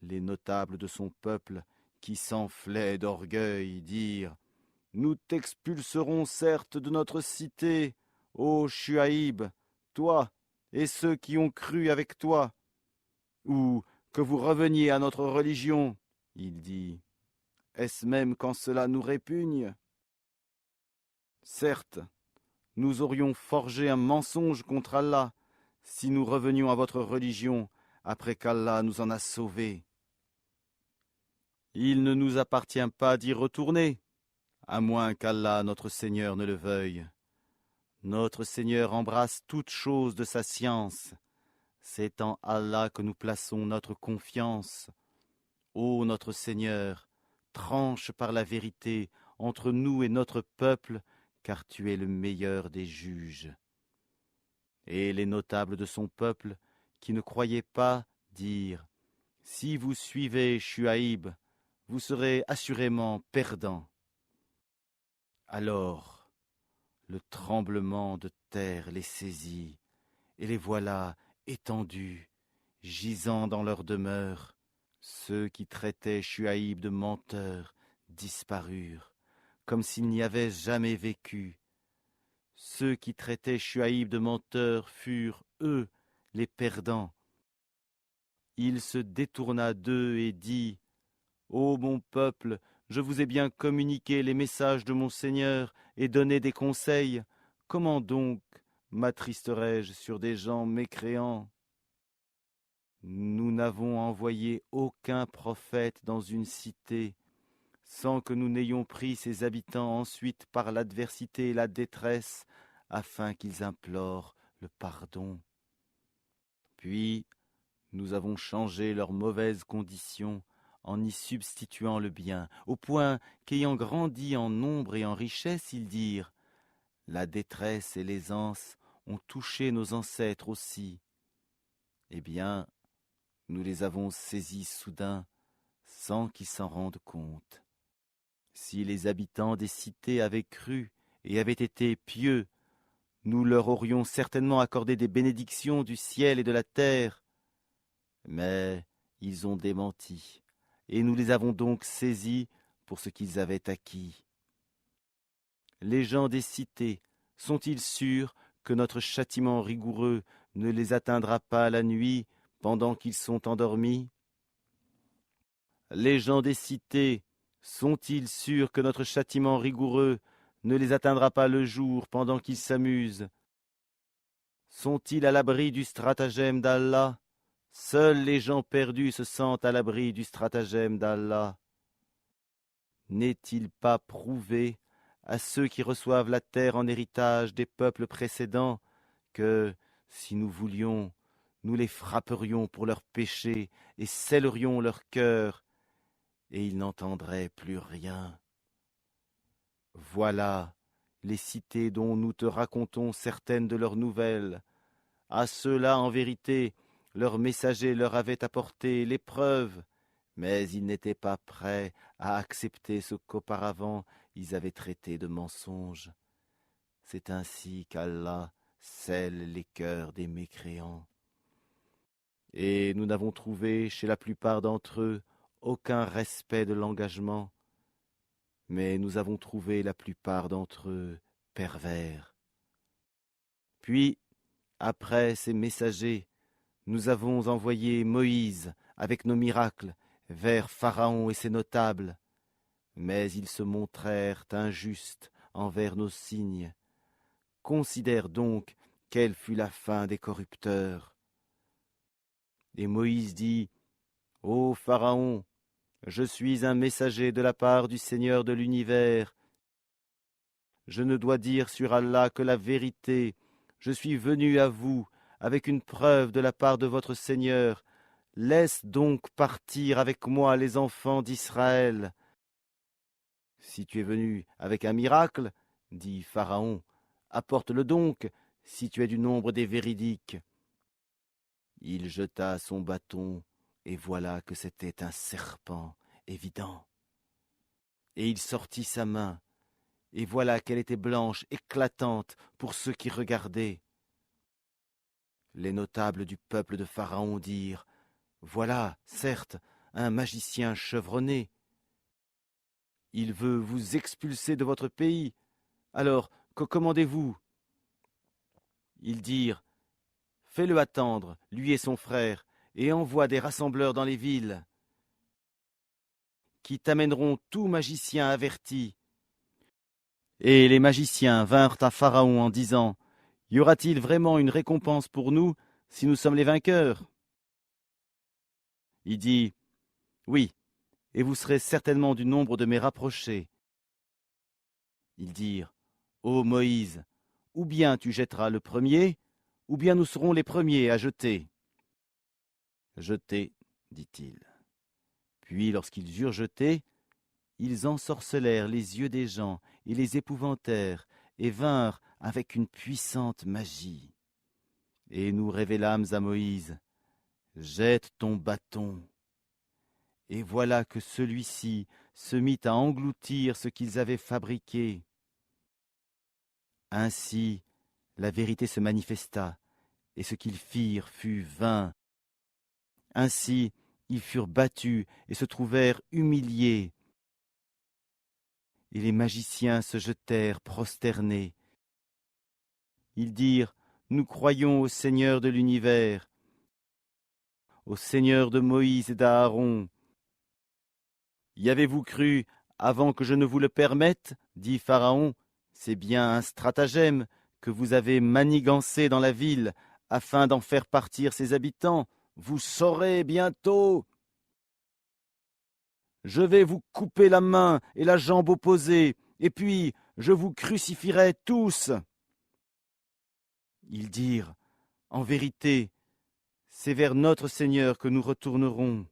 Les notables de son peuple, qui s'enflaient d'orgueil, dirent: Nous t'expulserons certes de notre cité, ô Shuaïb, toi et ceux qui ont cru avec toi, ou que vous reveniez à notre religion. Il dit: Est-ce même quand cela nous répugne? Certes, nous aurions forgé un mensonge contre Allah si nous revenions à votre religion après qu'Allah nous en a sauvés. Il ne nous appartient pas d'y retourner, à moins qu'Allah notre Seigneur ne le veuille. Notre Seigneur embrasse toutes choses de sa science. C'est en Allah que nous plaçons notre confiance. Ô notre Seigneur, tranche par la vérité entre nous et notre peuple, car tu es le meilleur des juges. Et les notables de son peuple, qui ne croyaient pas, dirent: Si vous suivez Shuaïb, vous serez assurément perdants. Alors, le tremblement de terre les saisit, et les voilà étendus, gisant dans leur demeure. Ceux qui traitaient Shuaïb de menteur disparurent, comme s'il n'y avait jamais vécu. Ceux qui traitaient Shuaïb de menteur furent, eux, les perdants. Il se détourna d'eux et dit: Ô mon peuple, je vous ai bien communiqué les messages de mon Seigneur et donné des conseils. Comment donc m'attristerai-je sur des gens mécréants? Nous n'avons envoyé aucun prophète dans une cité, sans que nous n'ayons pris ses habitants ensuite par l'adversité et la détresse, afin qu'ils implorent le pardon. Puis nous avons changé leurs mauvaises conditions en y substituant le bien, au point qu'ayant grandi en nombre et en richesse, ils dirent: La détresse et l'aisance ont touché nos ancêtres aussi. Eh bien, nous les avons saisis soudain, sans qu'ils s'en rendent compte. Si les habitants des cités avaient cru et avaient été pieux, nous leur aurions certainement accordé des bénédictions du ciel et de la terre. Mais ils ont démenti, et nous les avons donc saisis pour ce qu'ils avaient acquis. Les gens des cités sont-ils sûrs que notre châtiment rigoureux ne les atteindra pas la nuit pendant qu'ils sont endormis? Les gens des cités sont-ils sûrs que notre châtiment rigoureux ne les atteindra pas le jour pendant qu'ils s'amusent? Sont-ils à l'abri du stratagème d'Allah? Seuls les gens perdus se sentent à l'abri du stratagème d'Allah. N'est-il pas prouvé à ceux qui reçoivent la terre en héritage des peuples précédents que, si nous voulions, nous les frapperions pour leurs péchés et scellerions leur cœur, et ils n'entendraient plus rien? Voilà les cités dont nous te racontons certaines de leurs nouvelles. À ceux-là, en vérité, leurs messagers leur avaient apporté l'épreuve, mais ils n'étaient pas prêts à accepter ce qu'auparavant ils avaient traité de mensonge. C'est ainsi qu'Allah scelle les cœurs des mécréants. Et nous n'avons trouvé chez la plupart d'entre eux aucun respect de l'engagement, mais nous avons trouvé la plupart d'entre eux pervers. Puis, après ces messagers, nous avons envoyé Moïse avec nos miracles vers Pharaon et ses notables, mais ils se montrèrent injustes envers nos signes. Considère donc quelle fut la fin des corrupteurs. Et Moïse dit: Ô Pharaon, je suis un messager de la part du Seigneur de l'univers. Je ne dois dire sur Allah que la vérité. Je suis venu à vous avec une preuve de la part de votre Seigneur. Laisse donc partir avec moi les enfants d'Israël. Si tu es venu avec un miracle, dit Pharaon, apporte-le donc, si tu es du nombre des véridiques. Il jeta son bâton, et voilà que c'était un serpent évident. Et il sortit sa main, et voilà qu'elle était blanche, éclatante pour ceux qui regardaient. Les notables du peuple de Pharaon dirent: Voilà, certes, un magicien chevronné. Il veut vous expulser de votre pays. Alors, que commandez-vous » Ils dirent, « Fais-le attendre, lui et son frère, et envoie des rassembleurs dans les villes, qui t'amèneront tout magicien averti. » Et les magiciens vinrent à Pharaon en disant, « Y aura-t-il vraiment une récompense pour nous si nous sommes les vainqueurs ?» Il dit, « Oui, et vous serez certainement du nombre de mes rapprochés. » Ils dirent, « Ô Moïse, ou bien tu jetteras le premier, ou bien nous serons les premiers à jeter. » « Jetez, dit-il. Puis lorsqu'ils eurent jeté, ils ensorcelèrent les yeux des gens et les épouvantèrent, et vinrent avec une puissante magie. Et nous révélâmes à Moïse, « Jette ton bâton. » Et voilà que celui-ci se mit à engloutir ce qu'ils avaient fabriqué. Ainsi, la vérité se manifesta, et ce qu'ils firent fut vain. Ainsi, ils furent battus et se trouvèrent humiliés. Et les magiciens se jetèrent prosternés. Ils dirent, « Nous croyons au Seigneur de l'univers, au Seigneur de Moïse et d'Aaron. » « Y avez-vous cru avant que je ne vous le permette ?» dit Pharaon. « C'est bien un stratagème que vous avez manigancé dans la ville afin d'en faire partir ses habitants. Vous saurez bientôt. Je vais vous couper la main et la jambe opposée, et puis je vous crucifierai tous. » Ils dirent, « En vérité, c'est vers notre Seigneur que nous retournerons.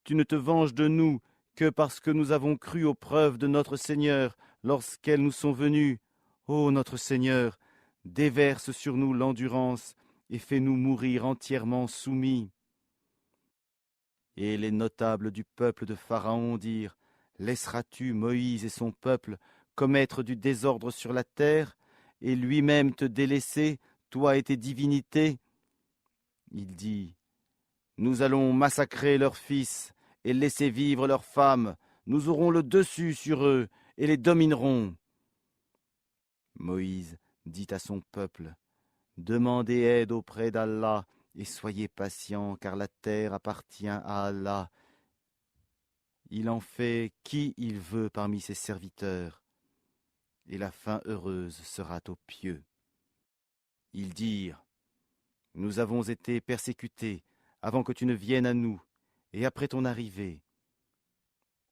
Tu ne te venges de nous que parce que nous avons cru aux preuves de notre Seigneur lorsqu'elles nous sont venues. Ô notre Seigneur, déverse sur nous l'endurance et fais-nous mourir entièrement soumis. » Et les notables du peuple de Pharaon dirent, « Laisseras-tu Moïse et son peuple commettre du désordre sur la terre, et lui-même te délaisser, toi et tes divinités ?» Il dit, « Nous allons massacrer leurs fils et laisser vivre leurs femmes. Nous aurons le dessus sur eux et les dominerons. » Moïse dit à son peuple, « Demandez aide auprès d'Allah et soyez patients, car la terre appartient à Allah. Il en fait qui il veut parmi ses serviteurs, et la fin heureuse sera aux pieux. » Ils dirent, « Nous avons été persécutés avant que tu ne viennes à nous, et après ton arrivée. »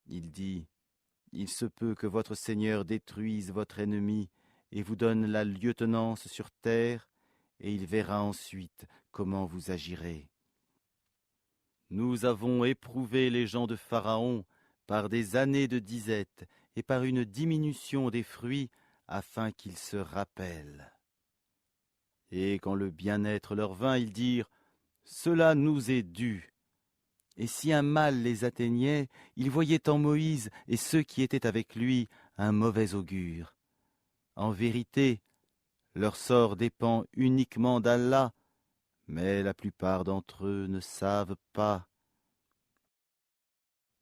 Il dit, « Il se peut que votre Seigneur détruise votre ennemi et vous donne la lieutenance sur terre, et il verra ensuite comment vous agirez. Nous avons éprouvé les gens de Pharaon par des années de disette et par une diminution des fruits, afin qu'ils se rappellent. » Et quand le bien-être leur vint, ils dirent, « Cela nous est dû. » Et si un mal les atteignait, ils voyaient en Moïse et ceux qui étaient avec lui un mauvais augure. En vérité, leur sort dépend uniquement d'Allah, mais la plupart d'entre eux ne savent pas.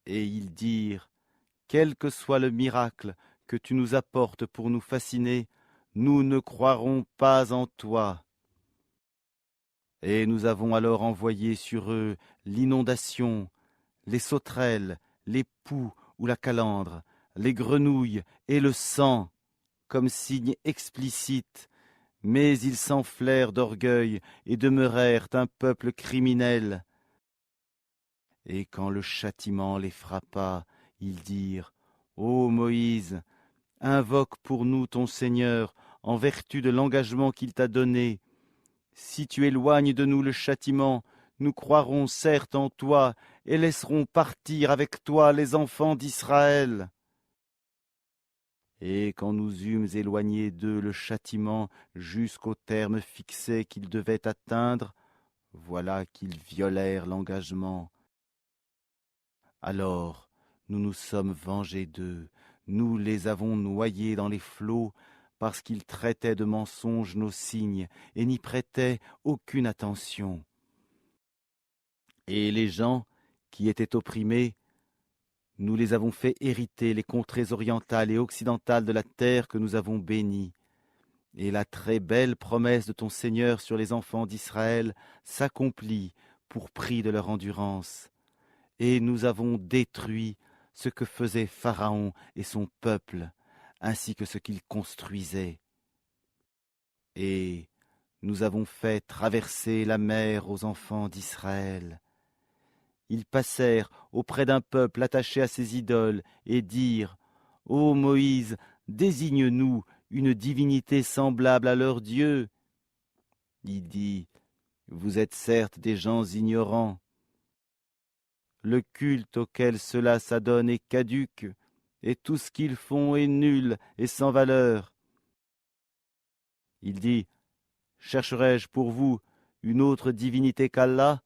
Et ils dirent, « Quel que soit le miracle que tu nous apportes pour nous fasciner, nous ne croirons pas en toi. » Et nous avons alors envoyé sur eux l'inondation, les sauterelles, les poux ou la calandre, les grenouilles et le sang, comme signe explicite, mais ils s'enflèrent d'orgueil et demeurèrent un peuple criminel. Et quand le châtiment les frappa, ils dirent, « Ô Moïse, invoque pour nous ton Seigneur en vertu de l'engagement qu'il t'a donné. Si tu éloignes de nous le châtiment, nous croirons certes en toi et laisserons partir avec toi les enfants d'Israël. » Et quand nous eûmes éloigné d'eux le châtiment jusqu'au terme fixé qu'ils devaient atteindre, voilà qu'ils violèrent l'engagement. Alors nous nous sommes vengés d'eux, nous les avons noyés dans les flots, parce qu'ils traitaient de mensonges nos signes et n'y prêtaient aucune attention. Et les gens qui étaient opprimés, nous les avons fait hériter les contrées orientales et occidentales de la terre que nous avons bénie. Et la très belle promesse de ton Seigneur sur les enfants d'Israël s'accomplit pour prix de leur endurance. Et nous avons détruit ce que faisait Pharaon et son peuple, ainsi que ce qu'il construisait. Et nous avons fait traverser la mer aux enfants d'Israël. Ils passèrent auprès d'un peuple attaché à ses idoles et dirent : « Ô Moïse, désigne-nous une divinité semblable à leur Dieu. » Il dit : « Vous êtes certes des gens ignorants. Le culte auquel cela s'adonne est caduc, et tout ce qu'ils font est nul et sans valeur. » Il dit : « Chercherai-je pour vous une autre divinité qu'Allah,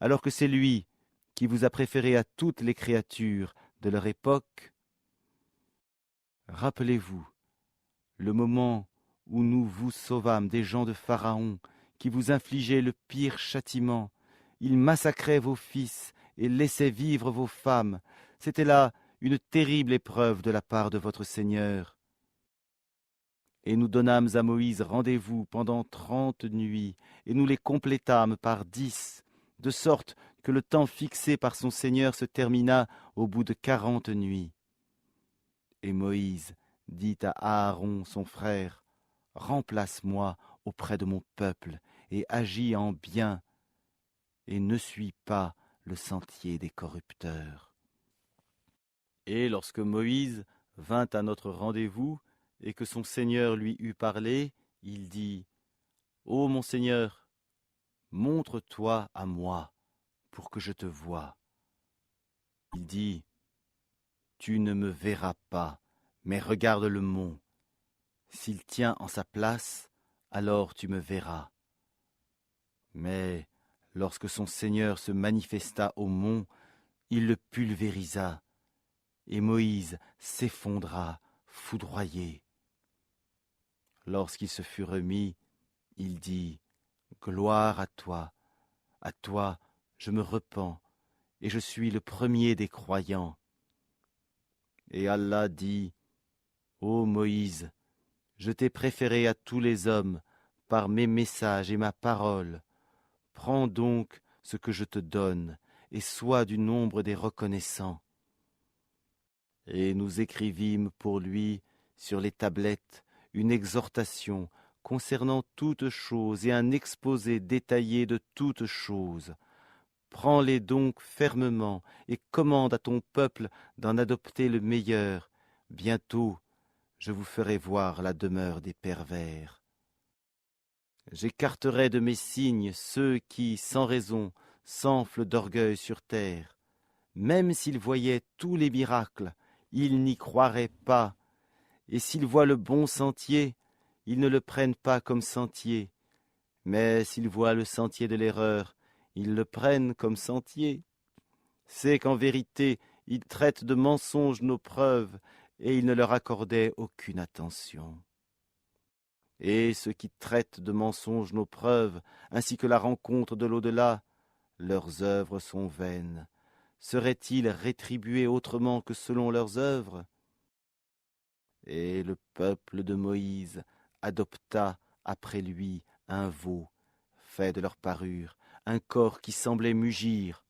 alors que c'est lui qui vous a préféré à toutes les créatures de leur époque ? Rappelez-vous le moment où nous vous sauvâmes des gens de Pharaon, qui vous infligeaient le pire châtiment. Ils massacraient vos fils et laissaient vivre vos femmes. C'était là une terrible épreuve de la part de votre Seigneur. Et nous donnâmes à Moïse rendez-vous pendant 30 nuits, et nous les complétâmes par 10, de sorte que le temps fixé par son Seigneur se termina au bout de 40 nuits. Et Moïse dit à Aaron son frère : « Remplace-moi auprès de mon peuple, et agis en bien, et ne suis pas le sentier des corrupteurs. » Et lorsque Moïse vint à notre rendez-vous, et que son Seigneur lui eut parlé, il dit : « Ô mon Seigneur, montre-toi à moi, pour que je te voie. » Il dit : « Tu ne me verras pas, mais regarde le mont. S'il tient en sa place, alors tu me verras. » Mais lorsque son Seigneur se manifesta au mont, il le pulvérisa, et Moïse s'effondra, foudroyé. Lorsqu'il se fut remis, il dit : « Gloire à toi je me repens, et je suis le premier des croyants. » Et Allah dit : « Ô Moïse, je t'ai préféré à tous les hommes par mes messages et ma parole. Prends donc ce que je te donne, et sois du nombre des reconnaissants. » Et nous écrivîmes pour lui sur les tablettes une exhortation concernant toutes choses et un exposé détaillé de toutes choses. Prends-les donc fermement et commande à ton peuple d'en adopter le meilleur. Bientôt, je vous ferai voir la demeure des pervers. J'écarterai de mes signes ceux qui, sans raison, s'enflent d'orgueil sur terre. Même s'ils voyaient tous les miracles, ils n'y croiraient pas. Et s'ils voient le bon sentier, ils ne le prennent pas comme sentier. Mais s'ils voient le sentier de l'erreur, ils le prennent comme sentier. C'est qu'en vérité, ils traitent de mensonges nos preuves, et ils ne leur accordaient aucune attention. Et ceux qui traitent de mensonges nos preuves, ainsi que la rencontre de l'au-delà, leurs œuvres sont vaines. Seraient-ils rétribués autrement que selon leurs œuvres ? Et le peuple de Moïse adopta après lui un veau, fait de leur parure, un corps qui semblait mugir.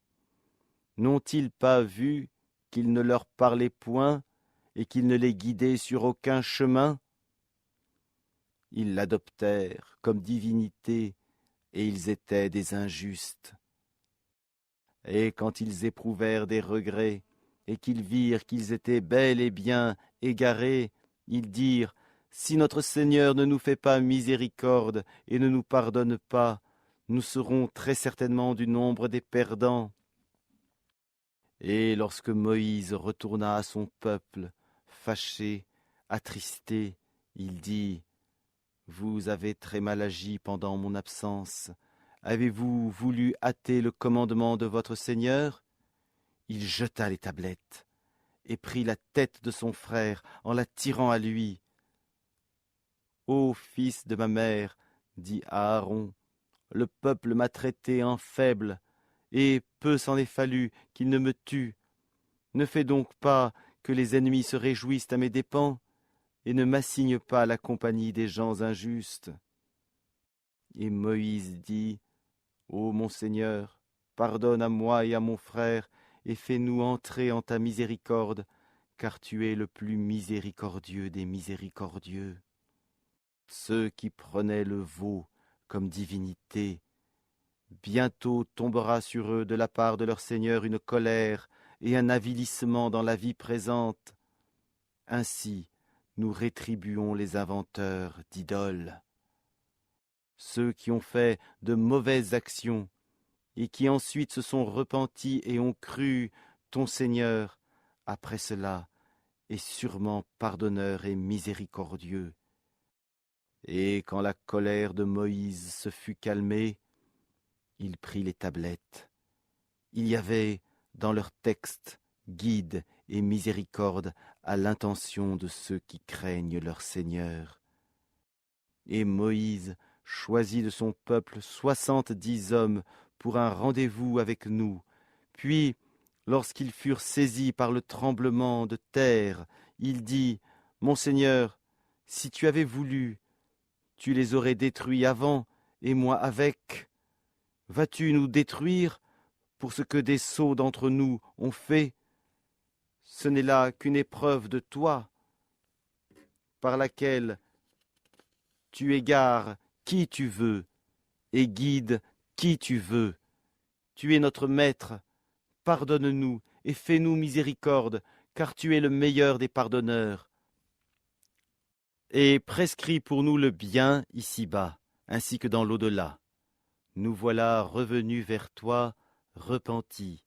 N'ont-ils pas vu qu'il ne leur parlait point et qu'il ne les guidait sur aucun chemin ? Ils l'adoptèrent comme divinité, et ils étaient des injustes. Et quand ils éprouvèrent des regrets, et qu'ils virent qu'ils étaient bel et bien égarés, ils dirent : « Si notre Seigneur ne nous fait pas miséricorde et ne nous pardonne pas, nous serons très certainement du nombre des perdants. » Et lorsque Moïse retourna à son peuple, fâché, attristé, il dit : « Vous avez très mal agi pendant mon absence. Avez-vous voulu hâter le commandement de votre Seigneur ? » Il jeta les tablettes et prit la tête de son frère en la tirant à lui. « Ô fils de ma mère, dit Aaron, le peuple m'a traité en faible, et peu s'en est fallu qu'il ne me tue. Ne fais donc pas que les ennemis se réjouissent à mes dépens, et ne m'assigne pas la compagnie des gens injustes. » Et Moïse dit, « Ô mon Seigneur, pardonne à moi et à mon frère, et fais-nous entrer en ta miséricorde, car tu es le plus miséricordieux des miséricordieux. » Ceux qui prenaient le veau comme divinité, bientôt tombera sur eux de la part de leur Seigneur une colère et un avilissement dans la vie présente. Ainsi, nous rétribuons les inventeurs d'idoles. Ceux qui ont fait de mauvaises actions et qui ensuite se sont repentis et ont cru ton Seigneur, après cela, est sûrement pardonneur et miséricordieux. Et quand la colère de Moïse se fut calmée, il prit les tablettes. Il y avait dans leur texte guide et miséricorde à l'intention de ceux qui craignent leur Seigneur. Et Moïse choisit de son peuple 70 hommes pour un rendez-vous avec nous. Puis, lorsqu'ils furent saisis par le tremblement de terre, il dit, « Mon Seigneur, si tu avais voulu, tu les aurais détruits avant, et moi avec. Vas-tu nous détruire pour ce que des sots d'entre nous ont fait? Ce n'est là qu'une épreuve de toi, par laquelle tu égares qui tu veux et guides qui tu veux. Tu es notre maître, pardonne-nous et fais-nous miséricorde, car tu es le meilleur des pardonneurs. Et prescris pour nous le bien ici-bas, ainsi que dans l'au-delà. Nous voilà revenus vers toi, repentis. »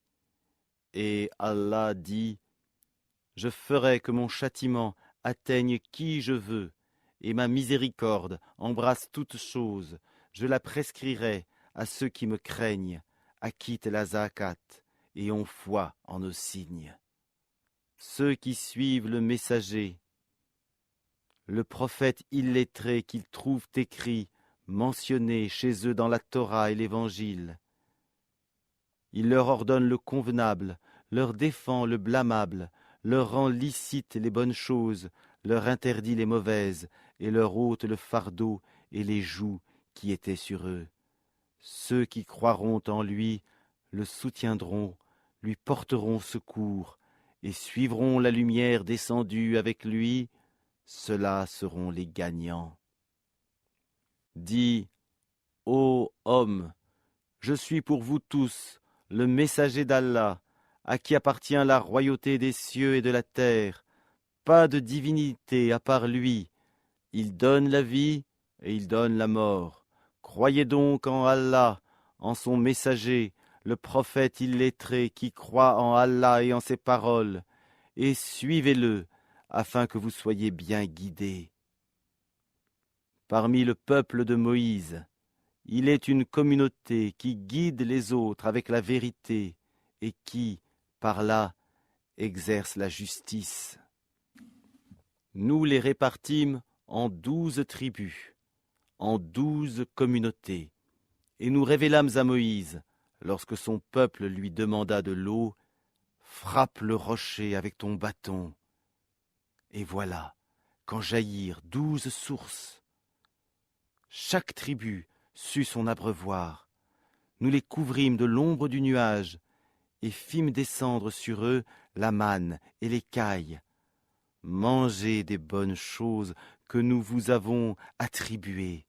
Et Allah dit, « Je ferai que mon châtiment atteigne qui je veux, et ma miséricorde embrasse toutes choses. Je la prescrirai à ceux qui me craignent, acquittent la zakat et ont foi en nos signes. Ceux qui suivent le messager, le prophète illettré qu'ils trouvent écrit, mentionné chez eux dans la Torah et l'Évangile. Il leur ordonne le convenable, leur défend le blâmable, leur rend licite les bonnes choses, leur interdit les mauvaises, et leur ôte le fardeau et les jougs qui étaient sur eux. Ceux qui croiront en lui le soutiendront, lui porteront secours, et suivront la lumière descendue avec lui, ceux-là seront les gagnants. Dis, ô homme, je suis pour vous tous le messager d'Allah, à qui appartient la royauté des cieux et de la terre. Pas de divinité à part lui. Il donne la vie et il donne la mort. Croyez donc en Allah, en son messager, le prophète illettré qui croit en Allah et en ses paroles, et suivez-le, afin que vous soyez bien guidés. Parmi le peuple de Moïse, il est une communauté qui guide les autres avec la vérité et qui, par là, exerce la justice. Nous les répartîmes en 12 tribus, en 12 communautés, et nous révélâmes à Moïse, lorsque son peuple lui demanda de l'eau, « Frappe le rocher avec ton bâton. » Et voilà, qu'en jaillirent 12 sources. Chaque tribu sut son abreuvoir. Nous les couvrîmes de l'ombre du nuage, et fîmes descendre sur eux la manne et l'écaille. Mangez des bonnes choses que nous vous avons attribuées.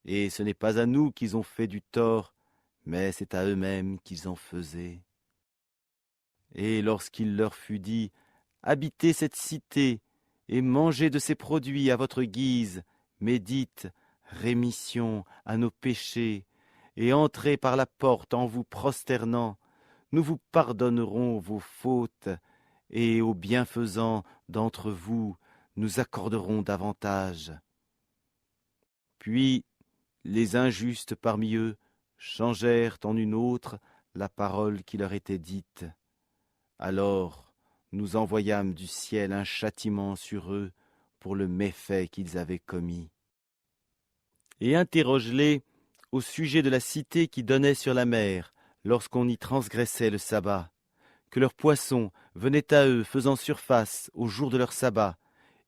Et ce n'est pas à nous qu'ils ont fait du tort, mais c'est à eux-mêmes qu'ils en faisaient. Et lorsqu'il leur fut dit, « Habitez cette cité, et mangez de ses produits à votre guise, mais dites, rémission à nos péchés, et entrez par la porte en vous prosternant, nous vous pardonnerons vos fautes, et aux bienfaisants d'entre vous, nous accorderons davantage. » Puis les injustes parmi eux changèrent en une autre la parole qui leur était dite. Alors nous envoyâmes du ciel un châtiment sur eux pour le méfait qu'ils avaient commis. Et interroge-les au sujet de la cité qui donnait sur la mer, lorsqu'on y transgressait le sabbat, que leurs poissons venaient à eux faisant surface au jour de leur sabbat,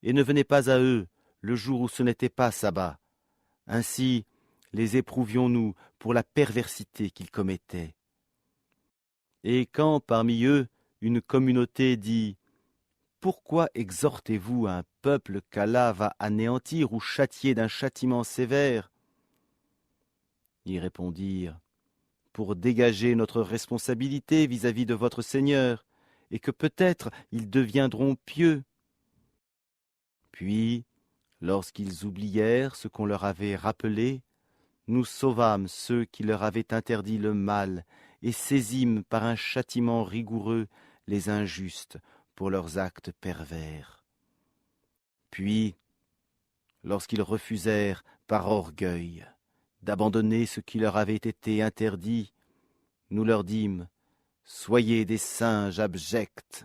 et ne venaient pas à eux le jour où ce n'était pas sabbat. Ainsi les éprouvions-nous pour la perversité qu'ils commettaient. Et quand parmi eux une communauté dit « Pourquoi exhortez-vous un peuple qu'Allah va anéantir ou châtier d'un châtiment sévère ?» Ils répondirent « Pour dégager notre responsabilité vis-à-vis de votre Seigneur, et que peut-être ils deviendront pieux. » Puis, lorsqu'ils oublièrent ce qu'on leur avait rappelé, nous sauvâmes ceux qui leur avaient interdit le mal et saisîmes par un châtiment rigoureux les injustes pour leurs actes pervers. Puis, lorsqu'ils refusèrent par orgueil d'abandonner ce qui leur avait été interdit, nous leur dîmes « Soyez des singes abjects !»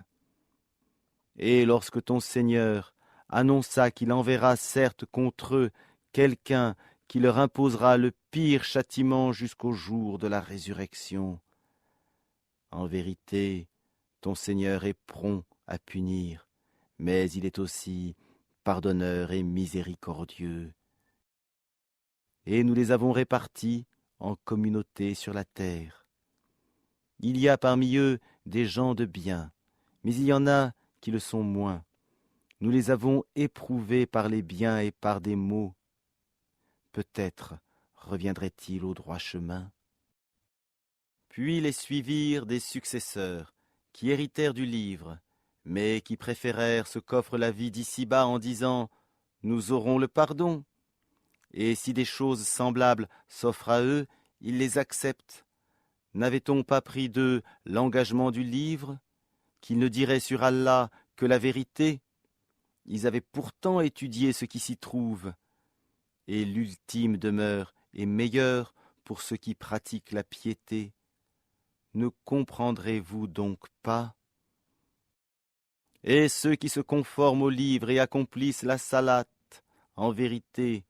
Et lorsque ton Seigneur annonça qu'il enverra certes contre eux quelqu'un qui leur imposera le pire châtiment jusqu'au jour de la résurrection. En vérité, ton Seigneur est prompt à punir, mais il est aussi pardonneur et miséricordieux. Et nous les avons répartis en communautés sur la terre. Il y a parmi eux des gens de bien, mais il y en a qui le sont moins. Nous les avons éprouvés par les biens et par des maux. Peut-être reviendrait-il au droit chemin. Puis les suivirent des successeurs, qui héritèrent du livre, mais qui préférèrent ce qu'offre la vie d'ici-bas en disant « Nous aurons le pardon ». Et si des choses semblables s'offrent à eux, ils les acceptent. N'avait-on pas pris d'eux l'engagement du livre, qu'ils ne diraient sur Allah que la vérité? Ils avaient pourtant étudié ce qui s'y trouve. Et l'ultime demeure est meilleure pour ceux qui pratiquent la piété. Ne comprendrez-vous donc pas? Et ceux qui se conforment au livre et accomplissent la salate, en vérité,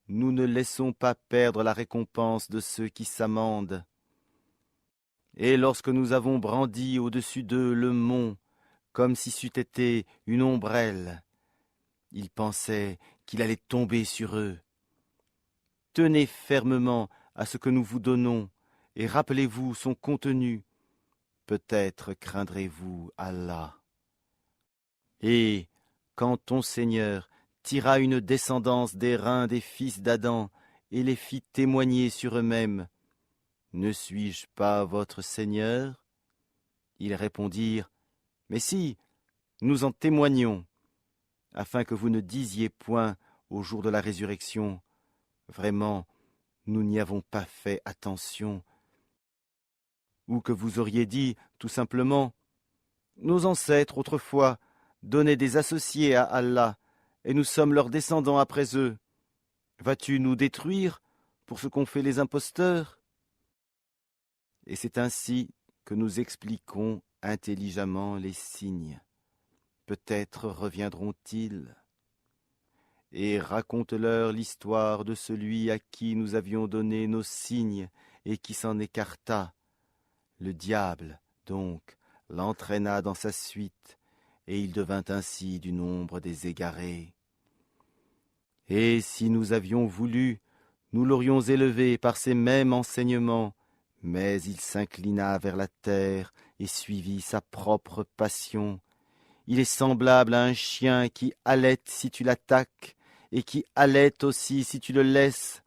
nous ne laissons pas perdre la récompense de ceux qui s'amendent. Et lorsque nous avons brandi au-dessus d'eux le mont, comme si c'eût été une ombrelle, ils pensaient qu'il allait tomber sur eux. Tenez fermement à ce que nous vous donnons, et rappelez-vous son contenu. Peut-être craindrez-vous Allah. Et quand ton Seigneur tira une descendance des reins des fils d'Adam et les fit témoigner sur eux-mêmes, ne suis-je pas votre Seigneur? Ils répondirent, mais si, nous en témoignons, afin que vous ne disiez point au jour de la résurrection, vraiment, nous n'y avons pas fait attention. Ou que vous auriez dit, tout simplement, nos ancêtres, autrefois, donnaient des associés à Allah, et nous sommes leurs descendants après eux. Vas-tu nous détruire pour ce qu'ont fait les imposteurs? Et c'est ainsi que nous expliquons intelligemment les signes. Peut-être reviendront-ils. Et raconte-leur l'histoire de celui à qui nous avions donné nos signes et qui s'en écarta. Le diable, donc, l'entraîna dans sa suite, et il devint ainsi du nombre des égarés. Et si nous avions voulu, nous l'aurions élevé par ces mêmes enseignements, mais il s'inclina vers la terre et suivit sa propre passion. Il est semblable à un chien qui halète si tu l'attaques, et qui halète aussi si tu le laisses.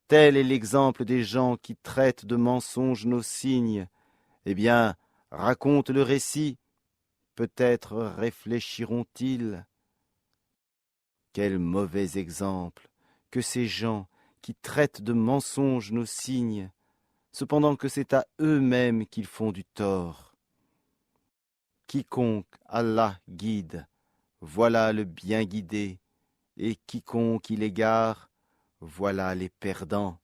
Tel est l'exemple des gens qui traitent de mensonges nos signes. Eh bien, raconte le récit. Peut-être réfléchiront-ils. Quel mauvais exemple que ces gens qui traitent de mensonges nos signes, cependant que c'est à eux-mêmes qu'ils font du tort. Quiconque Allah guide, voilà le bien guidé, et quiconque il égare, voilà les perdants.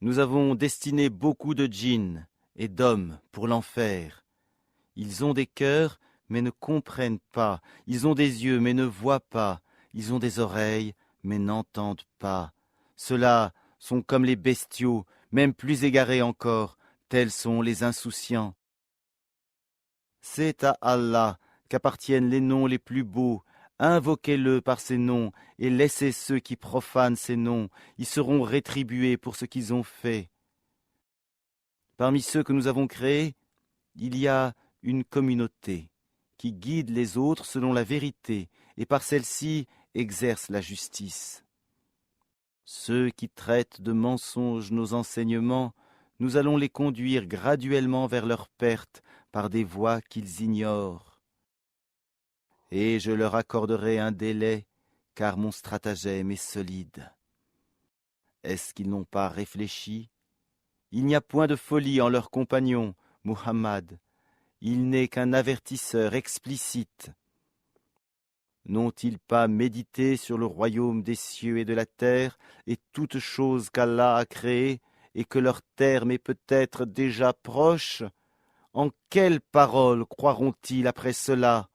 Nous avons destiné beaucoup de djinns et d'hommes pour l'enfer. Ils ont des cœurs, mais ne comprennent pas. Ils ont des yeux, mais ne voient pas. Ils ont des oreilles, mais n'entendent pas. Ceux-là sont comme les bestiaux, même plus égarés encore, tels sont les insouciants. C'est à Allah qu'appartiennent les noms les plus beaux. Invoquez-le par ces noms et laissez ceux qui profanent ces noms. Ils seront rétribués pour ce qu'ils ont fait. Parmi ceux que nous avons créés, il y a une communauté qui guide les autres selon la vérité et par celle-ci exerce la justice. Ceux qui traitent de mensonges nos enseignements, nous allons les conduire graduellement vers leur perte par des voies qu'ils ignorent. Et je leur accorderai un délai, car mon stratagème est solide. Est-ce qu'ils n'ont pas réfléchi? Il n'y a point de folie en leur compagnon, Muhammad. Il n'est qu'un avertisseur explicite. N'ont-ils pas médité sur le royaume des cieux et de la terre, et toutes choses qu'Allah a créées, et que leur terme est peut-être déjà proche? En quelles paroles croiront-ils après cela?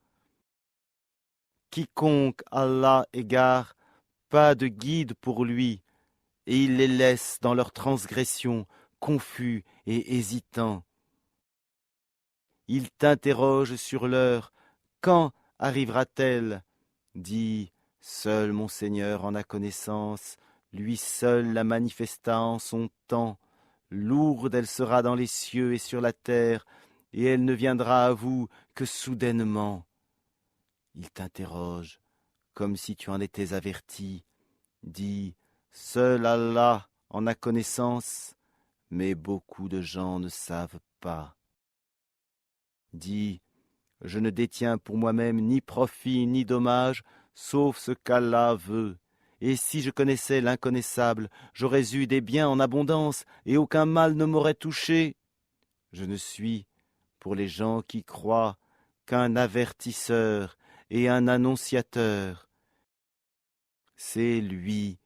Quiconque Allah égare, pas de guide pour lui, et il les laisse dans leur transgression, confus et hésitants. Il t'interroge sur l'heure. Quand arrivera-t-elle? Dis, seul mon Seigneur en a connaissance, lui seul la manifesta en son temps. Lourde elle sera dans les cieux et sur la terre, et elle ne viendra à vous que soudainement. Il t'interroge, comme si tu en étais averti. Dis, seul Allah en a connaissance, mais beaucoup de gens ne savent pas. Dis, je ne détiens pour moi-même ni profit ni dommage, sauf ce qu'Allah veut. Et si je connaissais l'inconnaissable, j'aurais eu des biens en abondance, et aucun mal ne m'aurait touché. Je ne suis, pour les gens qui croient, qu'un avertisseur et un annonciateur. C'est lui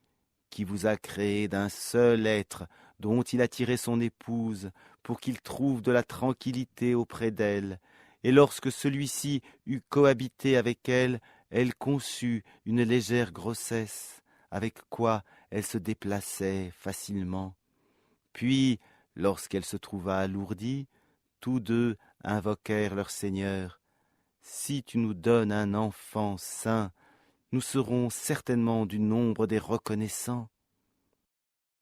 qui vous a créé d'un seul être, dont il a tiré son épouse, pour qu'il trouve de la tranquillité auprès d'elle. Et lorsque celui-ci eut cohabité avec elle, elle conçut une légère grossesse, avec quoi elle se déplaçait facilement. Puis, lorsqu'elle se trouva alourdie, tous deux invoquèrent leur Seigneur. Si tu nous donnes un enfant saint, nous serons certainement du nombre des reconnaissants.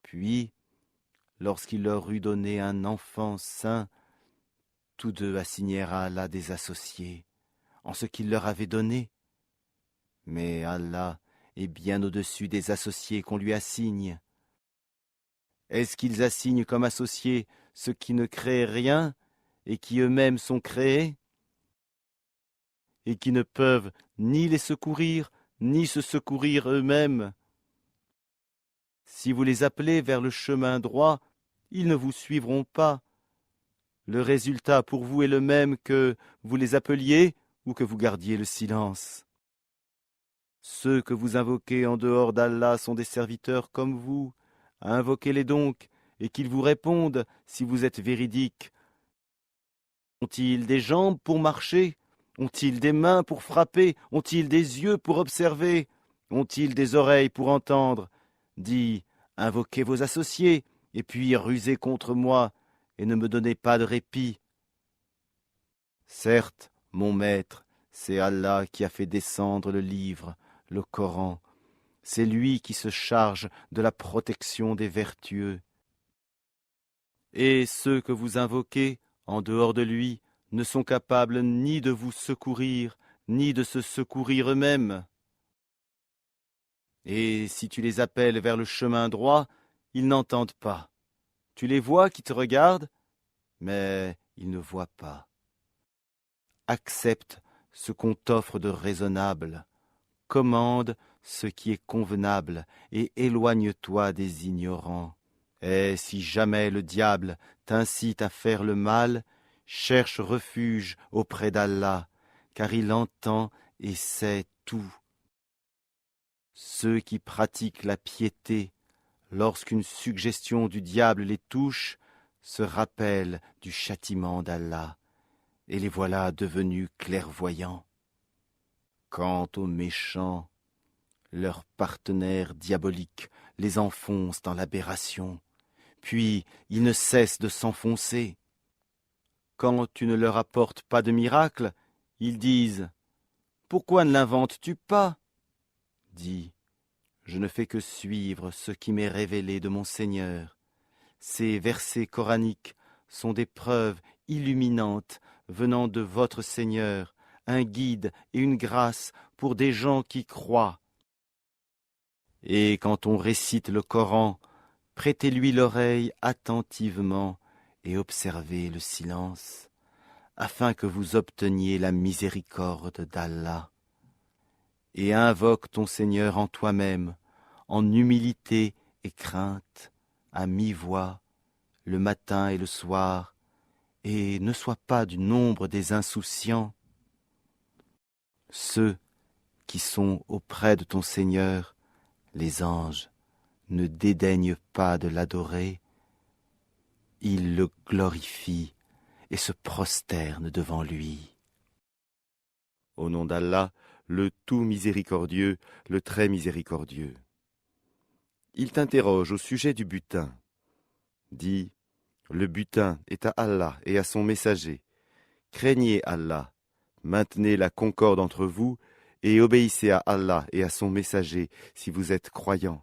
Puis, lorsqu'il leur eut donné un enfant saint, tous deux assignèrent à Allah des associés, en ce qu'il leur avait donné. Mais Allah est bien au-dessus des associés qu'on lui assigne. Est-ce qu'ils assignent comme associés ceux qui ne créent rien et qui eux-mêmes sont créés, et qui ne peuvent ni les secourir, ni se secourir eux-mêmes? Si vous les appelez vers le chemin droit, ils ne vous suivront pas. Le résultat pour vous est le même que vous les appeliez ou que vous gardiez le silence. Ceux que vous invoquez en dehors d'Allah sont des serviteurs comme vous. Invoquez-les donc, et qu'ils vous répondent si vous êtes véridiques. Ont-ils des jambes pour marcher? Ont-ils des mains pour frapper? Ont-ils des yeux pour observer? Ont-ils des oreilles pour entendre? Dis, invoquez vos associés, et puis rusez contre moi, et ne me donnez pas de répit. Certes, mon maître, c'est Allah qui a fait descendre le livre, le Coran. C'est lui qui se charge de la protection des vertueux. Et ceux que vous invoquez, en dehors de lui, ne sont capables ni de vous secourir, ni de se secourir eux-mêmes. Et si tu les appelles vers le chemin droit, ils n'entendent pas. Tu les vois qui te regardent, mais ils ne voient pas. Accepte ce qu'on t'offre de raisonnable, commande ce qui est convenable, et éloigne-toi des ignorants. Et si jamais le diable t'incite à faire le mal, cherche refuge auprès d'Allah, car il entend et sait tout. Ceux qui pratiquent la piété, lorsqu'une suggestion du diable les touche, se rappellent du châtiment d'Allah, et les voilà devenus clairvoyants. Quant aux méchants, leurs partenaires diaboliques les enfoncent dans l'aberration, puis ils ne cessent de s'enfoncer. quand tu ne leur apportes pas de miracle, ils disent « Pourquoi ne l'inventes-tu pas ?» Dis « Je ne fais que suivre ce qui m'est révélé de mon Seigneur. Ces versets coraniques sont des preuves illuminantes venant de votre Seigneur, un guide et une grâce pour des gens qui croient. Et quand on récite le Coran, prêtez-lui l'oreille attentivement et observez le silence, afin que vous obteniez la miséricorde d'Allah. Et invoque ton Seigneur en toi-même, en humilité et crainte, à mi-voix, le matin et le soir, et ne sois pas du nombre des insouciants. Ceux qui sont auprès de ton Seigneur, les anges, ne dédaignent pas de l'adorer, ils le glorifient et se prosternent devant lui. Au nom d'Allah, le tout miséricordieux, le très miséricordieux. Il t'interroge au sujet du butin. Dis, le butin est à Allah et à son messager. Craignez Allah, maintenez la concorde entre vous et obéissez à Allah et à son messager si vous êtes croyants.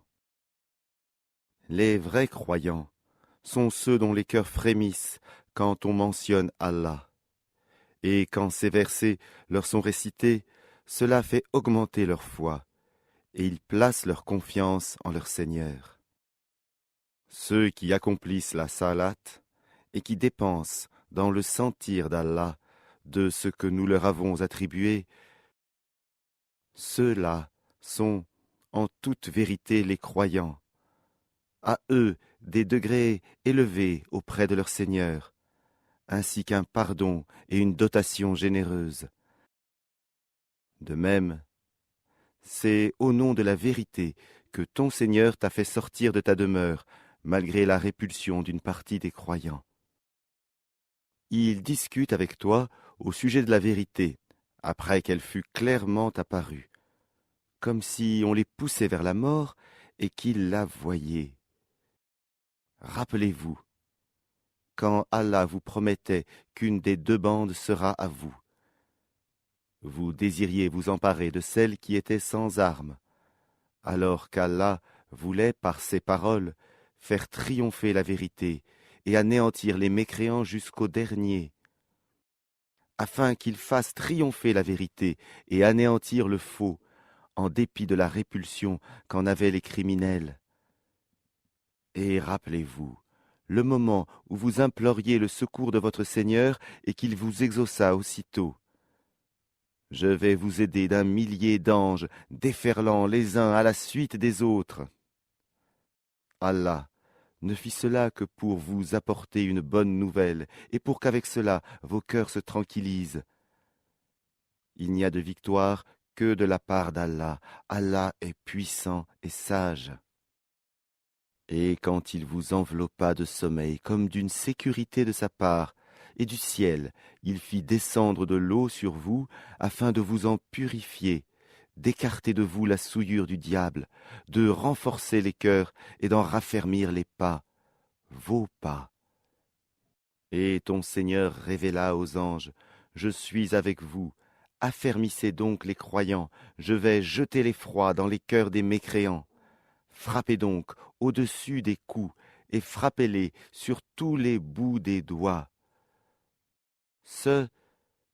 Les vrais croyants sont ceux dont les cœurs frémissent quand on mentionne Allah. Et quand ces versets leur sont récités, cela fait augmenter leur foi, et ils placent leur confiance en leur Seigneur. Ceux qui accomplissent la salat et qui dépensent dans le sentir d'Allah de ce que nous leur avons attribué, ceux-là sont en toute vérité les croyants. À eux des degrés élevés auprès de leur Seigneur, ainsi qu'un pardon et une dotation généreuse. De même, c'est au nom de la vérité que ton Seigneur t'a fait sortir de ta demeure, malgré la répulsion d'une partie des croyants. Ils discutent avec toi au sujet de la vérité, après qu'elle fût clairement apparue, comme si on les poussait vers la mort et qu'ils la voyaient. Rappelez-vous, quand Allah vous promettait qu'une des deux bandes sera à vous. Vous désiriez vous emparer de celle qui était sans armes, alors qu'Allah voulait, par ses paroles, faire triompher la vérité et anéantir les mécréants jusqu'au dernier, afin qu'il fasse triompher la vérité et anéantir le faux, en dépit de la répulsion qu'en avaient les criminels. Et rappelez-vous, le moment où vous imploriez le secours de votre Seigneur et qu'il vous exauça aussitôt. Je vais vous aider d'un millier d'anges déferlant les uns à la suite des autres. Allah ne fit cela que pour vous apporter une bonne nouvelle et pour qu'avec cela vos cœurs se tranquillisent. Il n'y a de victoire que de la part d'Allah. Allah est puissant et sage. Et quand il vous enveloppa de sommeil comme d'une sécurité de sa part, et du ciel, il fit descendre de l'eau sur vous, afin de vous en purifier, d'écarter de vous la souillure du diable, de renforcer les cœurs et d'en raffermir les pas, vos pas. Et ton Seigneur révéla aux anges, « Je suis avec vous, affermissez donc les croyants, je vais jeter l'effroi dans les cœurs des mécréants. Frappez donc au-dessus des coups et frappez-les sur tous les bouts des doigts. » Ce,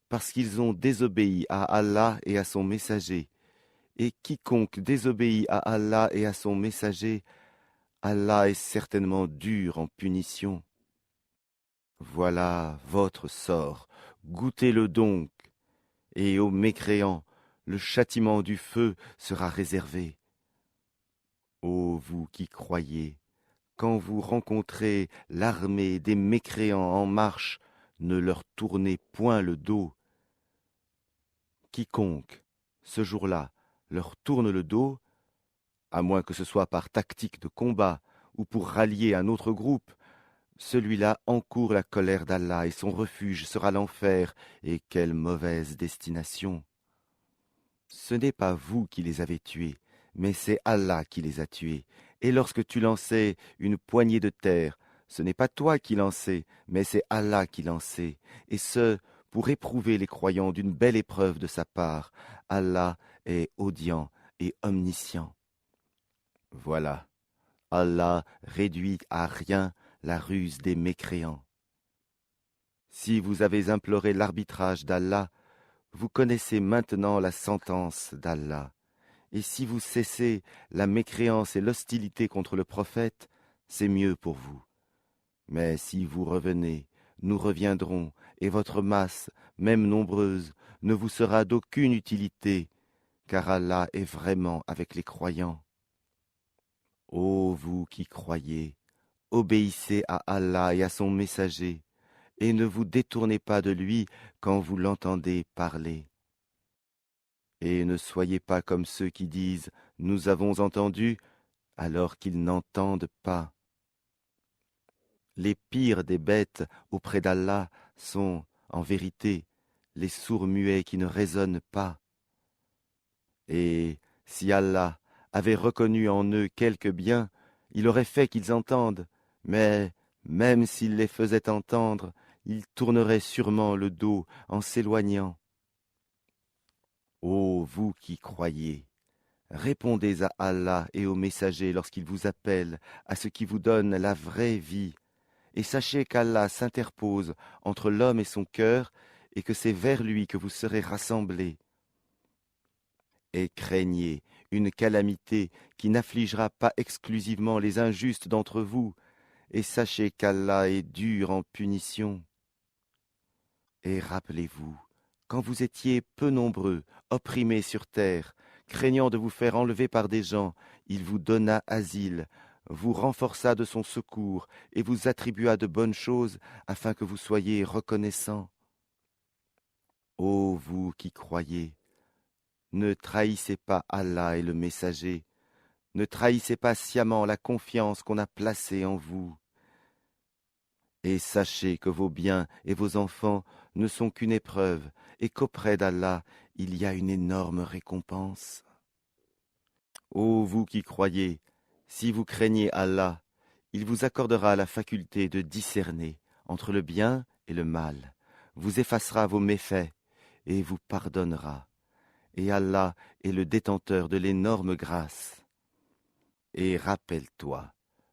parce qu'ils ont désobéi à Allah et à son messager. Et quiconque désobéit à Allah et à son messager, Allah est certainement dur en punition. Voilà votre sort, goûtez-le donc, et aux mécréants, le châtiment du feu sera réservé. Ô vous qui croyez, quand vous rencontrez l'armée des mécréants en marche, ne leur tournez point le dos. Quiconque, ce jour-là, leur tourne le dos, à moins que ce soit par tactique de combat ou pour rallier un autre groupe, celui-là encourt la colère d'Allah et son refuge sera l'enfer, et quelle mauvaise destination. Ce n'est pas vous qui les avez tués, mais c'est Allah qui les a tués. Et lorsque tu lançais une poignée de terre, Ce n'est pas toi qui l'en sais, mais c'est Allah qui l'en sait, et ce, pour éprouver les croyants d'une belle épreuve de sa part. Allah est audient et omniscient. Voilà, Allah réduit à rien la ruse des mécréants. Si vous avez imploré l'arbitrage d'Allah, vous connaissez maintenant la sentence d'Allah. Et si vous cessez la mécréance et l'hostilité contre le prophète, c'est mieux pour vous. Mais si vous revenez, nous reviendrons, et votre masse, même nombreuse, ne vous sera d'aucune utilité, car Allah est vraiment avec les croyants. Ô vous qui croyez, obéissez à Allah et à son messager, et ne vous détournez pas de lui quand vous l'entendez parler. Et ne soyez pas comme ceux qui disent « Nous avons entendu » alors qu'ils n'entendent pas. Les pires des bêtes auprès d'Allah sont, en vérité, les sourds-muets qui ne raisonnent pas. Et si Allah avait reconnu en eux quelque bien, il aurait fait qu'ils entendent, mais même s'il les faisait entendre, ils tourneraient sûrement le dos en s'éloignant. Ô vous qui croyez, répondez à Allah et aux messagers lorsqu'ils vous appellent à ce qui vous donne la vraie vie, et sachez qu'Allah s'interpose entre l'homme et son cœur, et que c'est vers lui que vous serez rassemblés. Et craignez une calamité qui n'affligera pas exclusivement les injustes d'entre vous, et sachez qu'Allah est dur en punition. Et rappelez-vous, quand vous étiez peu nombreux, opprimés sur terre, craignant de vous faire enlever par des gens, il vous donna asile, vous renforça de son secours et vous attribua de bonnes choses afin que vous soyez reconnaissants. Ô vous qui croyez, ne trahissez pas Allah et le messager, ne trahissez pas sciemment la confiance qu'on a placée en vous. Et sachez que vos biens et vos enfants ne sont qu'une épreuve, et qu'auprès d'Allah, il y a une énorme récompense. Ô vous qui croyez, si vous craignez Allah, il vous accordera la faculté de discerner entre le bien et le mal, vous effacera vos méfaits et vous pardonnera. Et Allah est le détenteur de l'énorme grâce. Et rappelle-toi,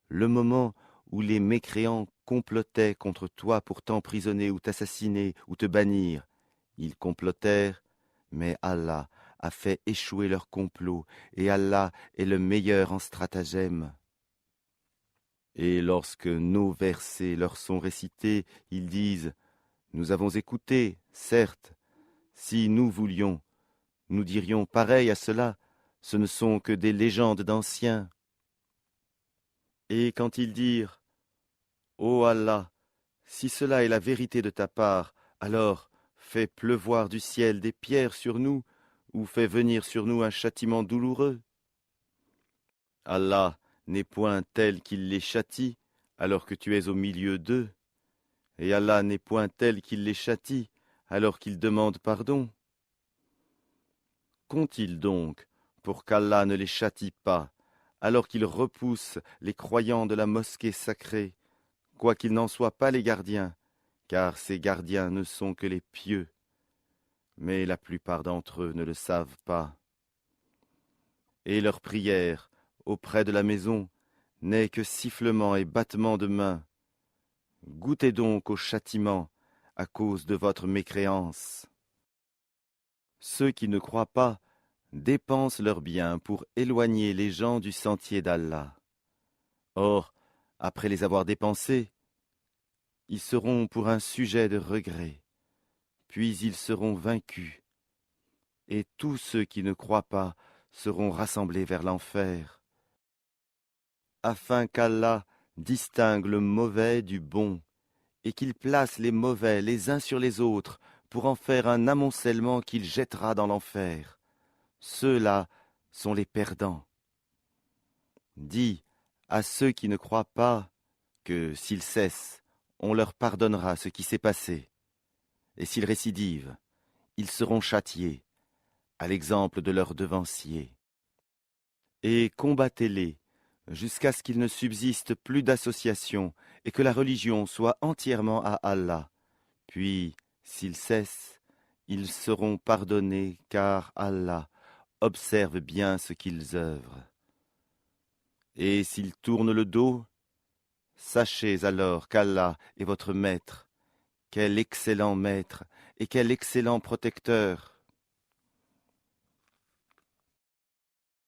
le moment où les mécréants complotaient contre toi pour t'emprisonner ou t'assassiner ou te bannir. Ils complotèrent, mais Allah a fait échouer leur complot, et Allah est le meilleur en stratagème. Et lorsque nos versets leur sont récités, ils disent « Nous avons écouté, certes, si nous voulions, nous dirions pareil à cela, ce ne sont que des légendes d'anciens. » Et quand ils dirent « Ô Allah, si cela est la vérité de ta part, alors fais pleuvoir du ciel des pierres sur nous, ou fais venir sur nous un châtiment douloureux. » Allah n'est point tel qu'il les châtie, alors que tu es au milieu d'eux, et Allah n'est point tel qu'il les châtie, alors qu'ils demandent pardon. Qu'ont-ils donc pour qu'Allah ne les châtie pas, alors qu'ils repoussent les croyants de la mosquée sacrée, quoiqu'ils n'en soient pas les gardiens, car ces gardiens ne sont que les pieux, mais la plupart d'entre eux ne le savent pas. Et leur prière auprès de la maison n'est que sifflement et battement de mains. Goûtez donc au châtiment à cause de votre mécréance. Ceux qui ne croient pas dépensent leurs biens pour éloigner les gens du sentier d'Allah. Or, après les avoir dépensés, ils seront pour un sujet de regret, puis ils seront vaincus, et tous ceux qui ne croient pas seront rassemblés vers l'enfer, afin qu'Allah distingue le mauvais du bon, et qu'il place les mauvais les uns sur les autres pour en faire un amoncellement qu'il jettera dans l'enfer. Ceux-là sont les perdants. Dis à ceux qui ne croient pas que, s'ils cessent, on leur pardonnera ce qui s'est passé, et s'ils récidivent, ils seront châtiés, à l'exemple de leurs devanciers. Et combattez-les, jusqu'à ce qu'il ne subsiste plus d'association et que la religion soit entièrement à Allah. Puis, s'ils cessent, ils seront pardonnés, car Allah observe bien ce qu'ils œuvrent. Et s'ils tournent le dos, sachez alors qu'Allah est votre maître. Quel excellent maître et quel excellent protecteur!